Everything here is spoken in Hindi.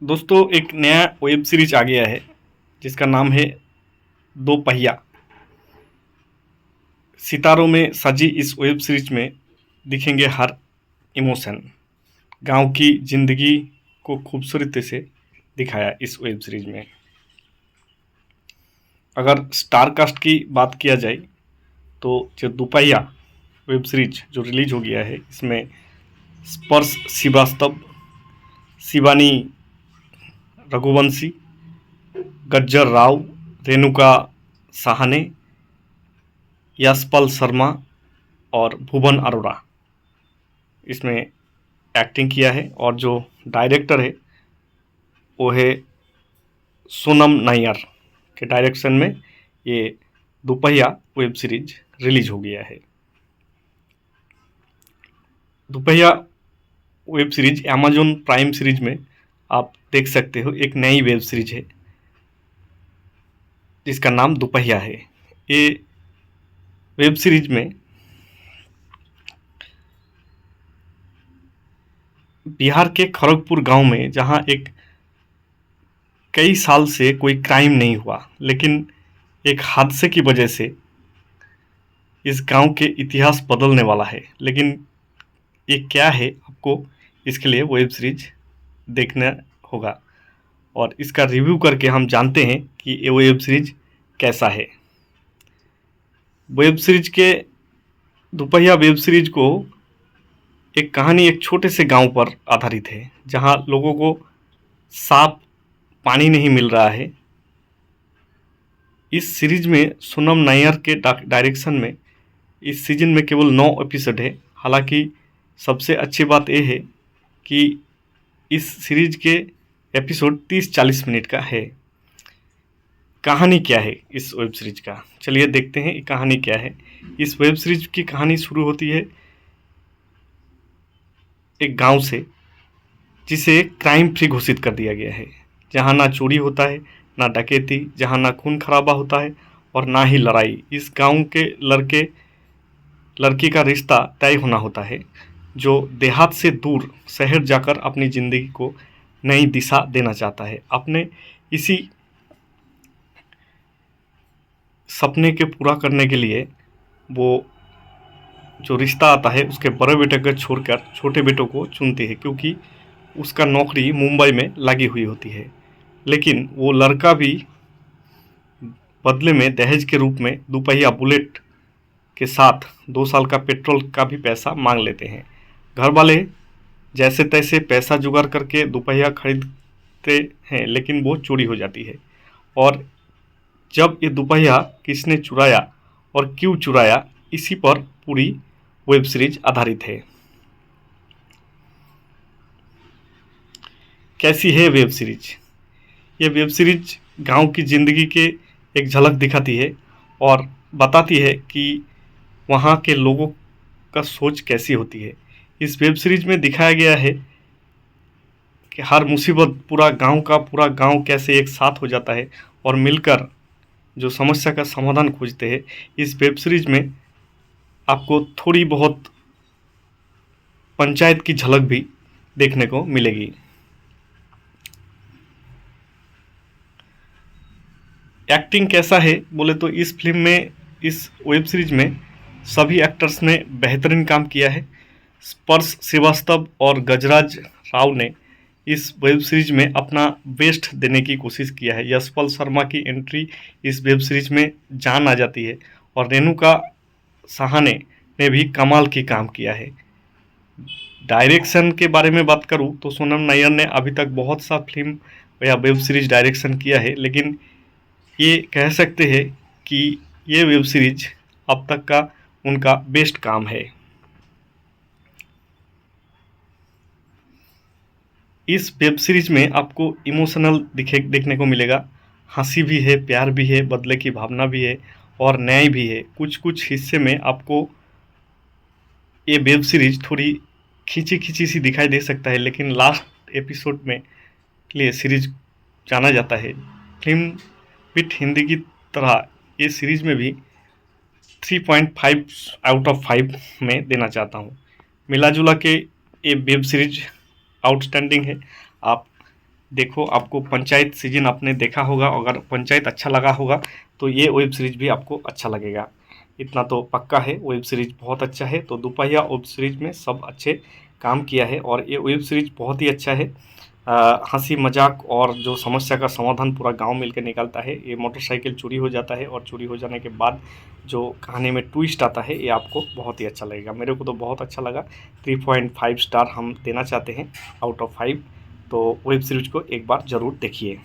दोस्तों एक नया वेब सीरीज आ गया है जिसका नाम है दो पहिया। सितारों में सजी इस वेब सीरीज में दिखेंगे हर इमोशन। गांव की जिंदगी को खूबसूरती से दिखाया इस वेब सीरीज में। अगर स्टार कास्ट की बात किया जाए तो जो दोपहिया वेब सीरीज जो रिलीज हो गया है इसमें स्पर्श श्रीवास्तव, शिवानी रघुवंशी, गज्जर राव, रेणुका साहने, यशपाल शर्मा और भुवन अरोड़ा इसमें एक्टिंग किया है। और जो डायरेक्टर है वो है सोनम नायर के डायरेक्शन में ये दोपहिया वेब सीरीज रिलीज हो गया है। दोपहिया web series Amazon prime series में आप देख सकते हो। एक नई वेब सीरीज है जिसका नाम दोपहिया है। ये वेब सीरीज में बिहार के खड़गपुर गांव में जहां एक कई साल से कोई क्राइम नहीं हुआ, लेकिन एक हादसे की वजह से इस गांव के इतिहास बदलने वाला है। लेकिन ये क्या है आपको इसके लिए वेब सीरीज देखना होगा और इसका रिव्यू करके हम जानते हैं कि ये वेब सीरीज कैसा है। वेब सीरीज के दोपहिया वेब सीरीज को एक कहानी एक छोटे से गांव पर आधारित है जहां लोगों को साफ पानी नहीं मिल रहा है। इस सीरीज में सोनम नायर के डायरेक्शन में इस सीजन में केवल 9 एपिसोड है। हालांकि सबसे अच्छी बात यह है कि इस सीरीज के एपिसोड 30-40 मिनट का है। कहानी क्या है इस वेब सीरीज का, चलिए देखते हैं कहानी क्या है। इस वेब सीरीज की कहानी शुरू होती है एक गांव से जिसे क्राइम फ्री घोषित कर दिया गया है, जहां ना चोरी होता है, ना डकैती, जहां ना खून खराबा होता है और ना ही लड़ाई। इस गांव के लड़की का रिश्ता तय होना होता है जो देहात से दूर शहर जाकर अपनी ज़िंदगी को नई दिशा देना चाहता है। अपने इसी सपने के पूरा करने के लिए वो जो रिश्ता आता है उसके बड़े बेटे को छोड़कर छोटे बेटों को चुनती है, क्योंकि उसका नौकरी मुंबई में लगी हुई होती है। लेकिन वो लड़का भी बदले में दहेज के रूप में दोपहिया बुलेट के साथ 2 साल का पेट्रोल का भी पैसा मांग लेते हैं। घर वाले जैसे तैसे पैसा जुगाड़ करके दोपहिया खरीदते हैं, लेकिन वो चोरी हो जाती है। और जब ये दोपहिया किसने चुराया और क्यों चुराया, इसी पर पूरी वेब सीरीज आधारित है। कैसी है वेब सीरीज? ये वेब सीरीज गांव की ज़िंदगी के एक झलक दिखाती है और बताती है कि वहाँ के लोगों का सोच कैसी होती है। इस वेब सीरीज में दिखाया गया है कि हर मुसीबत पूरा गांव कैसे एक साथ हो जाता है और मिलकर जो समस्या का समाधान खोजते हैं। इस वेब सीरीज में आपको थोड़ी बहुत पंचायत की झलक भी देखने को मिलेगी। एक्टिंग कैसा है बोले तो इस फिल्म में, इस वेब सीरीज में सभी एक्टर्स ने बेहतरीन काम किया है। स्पर्श श्रीवास्तव और गजराज राव ने इस वेब सीरीज में अपना बेस्ट देने की कोशिश किया है। यशपाल शर्मा की एंट्री इस वेब सीरीज में जान आ जाती है और रेणुका साहने ने भी कमाल की काम किया है। डायरेक्शन के बारे में बात करूं तो सोनम नायर ने अभी तक बहुत सा फिल्म या वेब सीरीज डायरेक्शन किया है, लेकिन ये कह सकते हैं कि ये वेब सीरीज अब तक का उनका बेस्ट काम है। इस वेब सीरीज में आपको इमोशनल देखने को मिलेगा। हंसी भी है, प्यार भी है, बदले की भावना भी है और न्याय भी है। कुछ कुछ हिस्से में आपको ये वेब सीरीज थोड़ी खींची खींची सी दिखाई दे सकता है, लेकिन लास्ट एपिसोड में के लिए सीरीज जाना जाता है। फिल्म विथ हिंदी की तरह ये सीरीज में भी 3.5 आउट ऑफ 5 में देना चाहता हूँ। मिला जुला के ये वेब सीरीज आउटस्टैंडिंग है। आप देखो, आपको पंचायत सीजन आपने देखा होगा, अगर पंचायत अच्छा लगा होगा तो ये वेब सीरीज भी आपको अच्छा लगेगा, इतना तो पक्का है। वेब सीरीज बहुत अच्छा है। तो दोपहिया वेब सीरीज में सब अच्छे काम किया है और ये वेब सीरीज बहुत ही अच्छा है। हंसी मजाक और जो समस्या का समाधान पूरा गांव मिलकर निकालता है। ये मोटरसाइकिल चोरी हो जाता है और चोरी हो जाने के बाद जो कहानी में ट्विस्ट आता है, ये आपको बहुत ही अच्छा लगेगा। मेरे को तो बहुत अच्छा लगा। 3.5 स्टार हम देना चाहते हैं आउट ऑफ 5। तो वेब सीरीज को एक बार ज़रूर देखिए।